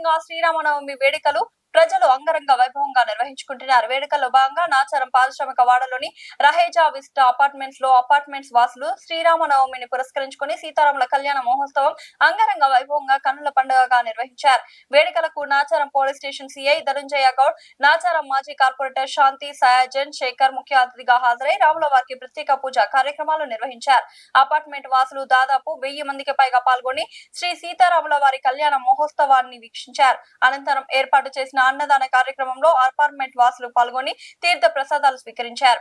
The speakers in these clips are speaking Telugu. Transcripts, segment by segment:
వ్యాప్తంగా శ్రీరామనవమి వేడుకలు ప్రజలు అంగరంగ వైభవంగా నిర్వహించుకుంటున్నారు. వేడుకల్లో భాగంగా నాచారం పారిశ్రామిక వాడలోని రహేజా విస్టా అపార్ట్మెంట్స్ వాసులు శ్రీరామనవమిని పురస్కరించుకుని సీతారాముల కళ్యాణ మహోత్సవం అంగరంగ వైభవంగా కన్నుల పండుగగా నిర్వహించారు. వేడుకలకు Nacharam police station CI Dhanunjaya Goud, Nacharam మాజీ కార్పొరేటర్ శాంతి సయాజన్ శేఖర్ ముఖ్య అతిథిగా హాజరై రాముల వారికి ప్రత్యేక పూజ కార్యక్రమాలు నిర్వహించారు. అపార్ట్మెంట్ వాసులు దాదాపు 1000 మందికి పైగా పాల్గొని శ్రీ సీతారాముల వారి కళ్యాణ మహోత్సవాన్ని వీక్షించారు. అనంతరం ఏర్పాటు చేసిన అన్నదాన కార్యక్రమంలో అపార్ట్మెంట్ వాసులు పాల్గొని తీర్థ ప్రసాదాలు స్వీకరించారు.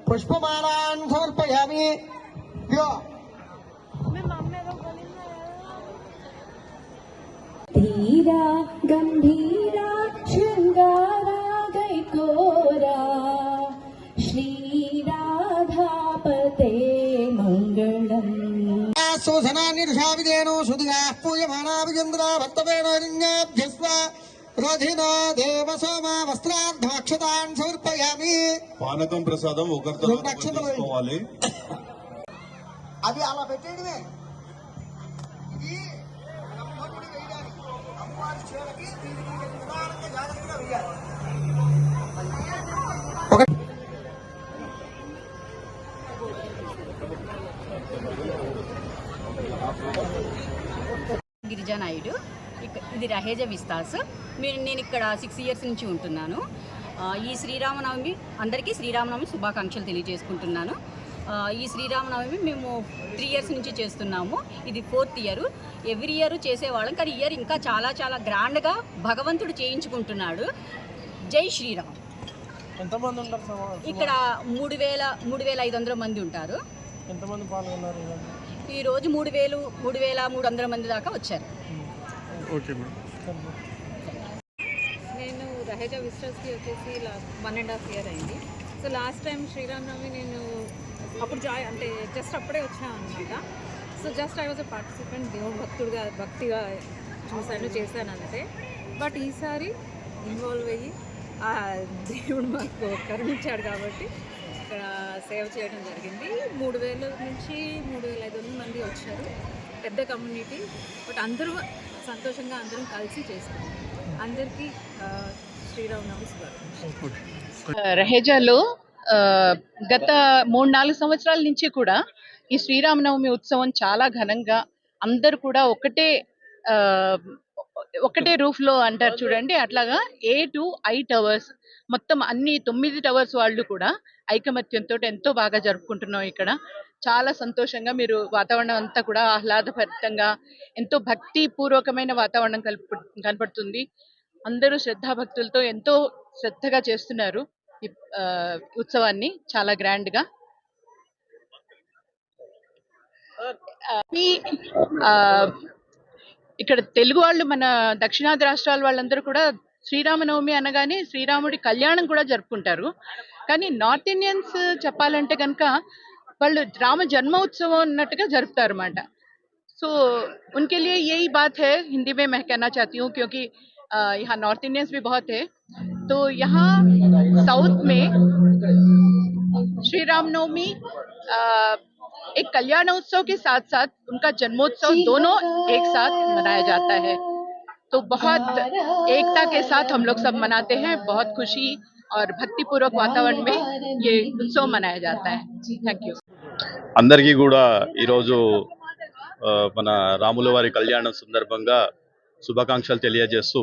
पुष्पमालान् समर्पयामि धीरा गंभीरा श्रृंगारा गैकोरा श्री राधापते मंगलम् सुधना निर्षाविदेनो सुधिया पूयमाना विजन्द्रा भक्तवेणोरिञ्जाभ्यस्व रोधिनो देव सोमा वस्त्रार्धमक्षतान् समर्पयामि పానకం ప్రసాదం ఒకరితో తీసుకోవాలి. అది అలా పెట్టేయడమే. ఇది బ్రహ్మముడి వేయాలి. అమ్మవారి చేరకి దీనికి నిదానంగా జాగ్రత్తగా వేయాలి. గిరిజా నాయుడు, ఇది రహేజా విస్తాస్. నేను ఇక్కడ 6 ఇయర్స్ నుంచి ఉంటున్నాను. ఈ శ్రీరామనవమి అందరికీ శ్రీరామనవమి శుభాకాంక్షలు తెలియజేసుకుంటున్నాను. ఈ శ్రీరామనవమి మేము 3 ఇయర్స్ నుంచి చేస్తున్నాము. ఇది 4th ఇయర్. ఎవ్రీ ఇయర్ చేసేవాళ్ళం, కానీ ఇయర్ ఇంకా చాలా చాలా గ్రాండ్గా భగవంతుడు చేయించుకుంటున్నాడు. జై శ్రీరామ్. ఎంతమంది ఉంటారు ఇక్కడ 3500 మంది ఉంటారు. ఎంతమంది పాల్గొన్నారు ఈరోజు 3300 మంది దాకా వచ్చారు. Okay madam. నేను రహేజా విస్టాస్కి వచ్చేసి 1.5 ఇయర్ అయింది. సో లాస్ట్ టైం శ్రీరామనవమి నేను అప్పుడు అంటే జస్ట్ అప్పుడే వచ్చాను అనమాట. So just I was a participant, దేవుడు భక్తిగా చేశాను అంతే. బట్ ఈసారి ఇన్వాల్వ్ అయ్యి ఆ దేవుడు మాకు కరుణించాడు కాబట్టి ఇక్కడ సేవ చేయడం జరిగింది. 3000 నుంచి 3500 మంది వచ్చారు. పెద్ద కమ్యూనిటీ, బట్ అందరూ సంతోషంగా అందరం కలిసి చేసుకున్నాం. అందరికీ శ్రీరామనవమి శుభాకాంక్షలు. రహేజాలో గత 3-4 సంవత్సరాల నుంచి కూడా ఈ శ్రీరామనవమి ఉత్సవం చాలా ఘనంగా అందరు కూడా ఒకటే రూఫ్ లో అంటారు చూడండి, అట్లాగా A to I టవర్స్ మొత్తం అన్ని 9 టవర్స్ వాళ్ళు కూడా ఐకమత్యంతో ఎంతో బాగా జరుపుకుంటున్నాం. ఇక్కడ చాలా సంతోషంగా మీరు వాతావరణం అంతా కూడా ఆహ్లాదభరితంగా ఎంతో భక్తి పూర్వకమైన వాతావరణం కనపడుతుంది. అందరూ శ్రద్ధాభక్తులతో ఎంతో శ్రద్ధగా చేస్తున్నారు ఈ ఉత్సవాన్ని చాలా గ్రాండ్ గా. ఇక్కడ తెలుగు వాళ్ళు, మన దక్షిణాది రాష్ట్రాల వాళ్ళందరూ కూడా శ్రీరామనవమి అనగానే శ్రీరాముడి కళ్యాణం కూడా జరుపుకుంటారు. కానీ నార్త్ ఇండియన్స్ చెప్పాలంటే కనుక వాళ్ళు రామ జन्म उत्सव అన్నట్టుగా జరుపుతారు అన్నమాట. सो उनके लिए यही बात है, हिंदी में मैं कहना चाहती हूँ, क्योंकि यहाँ नॉर्थ इंडियंस भी बहुत है. तो यहाँ साउथ में श्री रामनवमी एक कल्याण उत्सव के साथ साथ उनका जन्मोत्सव दोनों एक साथ मनाया जाता है. तो बहुत एकता के साथ हम लोग सब मनाते हैं. बहुत खुशी और भक्तिपूर्वक वातावरण में ये उत्सव मनाया जाता है. Thank you. అందరికీ కూడా ఈరోజు మన రాముల వారి కళ్యాణం సందర్భంగా శుభాకాంక్షలు తెలియజేస్తూ,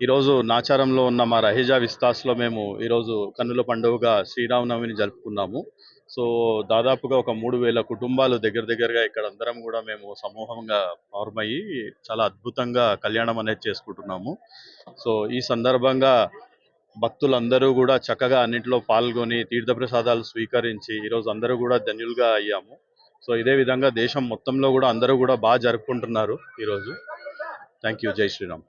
ఈరోజు నాచారంలో ఉన్న మా రహేజా విస్తాస్లో మేము ఈరోజు కన్నుల పండుగగా శ్రీరామనవమిని జరుపుకున్నాము. సో దాదాపుగా ఒక 3,000 కుటుంబాలు దగ్గరగా ఇక్కడ అందరం కూడా మేము సమూహంగా ఫార్మ్ అయ్యి చాలా అద్భుతంగా కళ్యాణం అనేది చేసుకుంటున్నాము. సో ఈ సందర్భంగా భక్తులందరూ కూడా చక్కగా అన్నింటిలో పాల్గొని తీర్థప్రసాదాలు స్వీకరించి ఈరోజు అందరూ కూడా ధన్యులుగా అయ్యాము. సో ఇదే విధంగా దేశం మొత్తంలో కూడా అందరూ కూడా బాగా జరుపుకుంటున్నారు ఈరోజు. Thank you. జై శ్రీరామ్.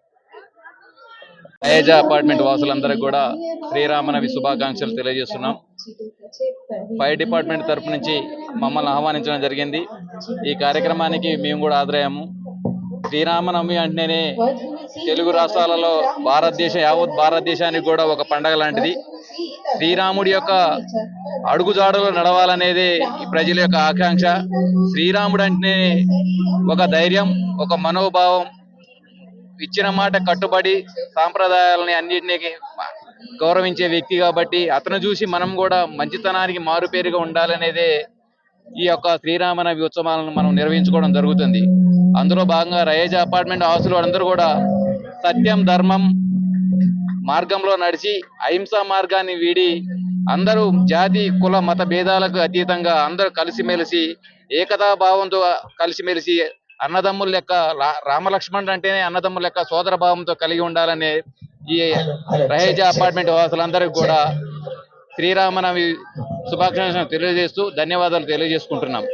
రహేజా అపార్ట్మెంట్ వాసులందరికీ కూడా శ్రీరామనవమి శుభాకాంక్షలు తెలియజేస్తున్నాం. ఫైర్ డిపార్ట్మెంట్ తరపు నుంచి మమ్మల్ని ఆహ్వానించడం జరిగింది. ఈ కార్యక్రమానికి మేము కూడా హాజరయ్యాము. శ్రీరామనవమి అంటేనే తెలుగు రాష్ట్రాలలో యావత్ భారతదేశానికి కూడా ఒక పండగ లాంటిది. శ్రీరాముడి యొక్క అడుగుజాడలు నడవాలనేది ఈ ప్రజల యొక్క ఆకాంక్ష. శ్రీరాముడు అంటే ఒక ధైర్యం, ఒక మనోభావం, ఇచ్చిన మాట కట్టుబడి సాంప్రదాయాలని అన్నింటినీ గౌరవించే వ్యక్తి కాబట్టి అతను చూసి మనం కూడా మంచితనానికి మారుపేరుగా ఉండాలనేదే ఈ యొక్క శ్రీరామనవమి ఉత్సవాలను మనం నిర్వహించుకోవడం జరుగుతుంది. అందులో భాగంగా రహేజా అపార్ట్మెంట్ వాసులు అందరూ కూడా సత్యం ధర్మం మార్గంలో నడిచి అహింసా మార్గాన్ని వీడి అందరూ జాతి కుల మత భేదాలకు అతీతంగా అందరూ కలిసిమెలిసి ఏకతాభావంతో కలిసిమెలిసి అన్నదమ్ముల లెక్క రామలక్ష్మణుడు అంటేనే అన్నదమ్ముల లెక్క సోదర భావంతో కలిగి ఉండాలనే ఈ రహేజా అపార్ట్మెంట్ వాసులందరికీ కూడా శ్రీరామనవమి శుభాకాంక్షలు తెలియజేస్తూ ధన్యవాదాలు తెలియజేసుకుంటున్నాం.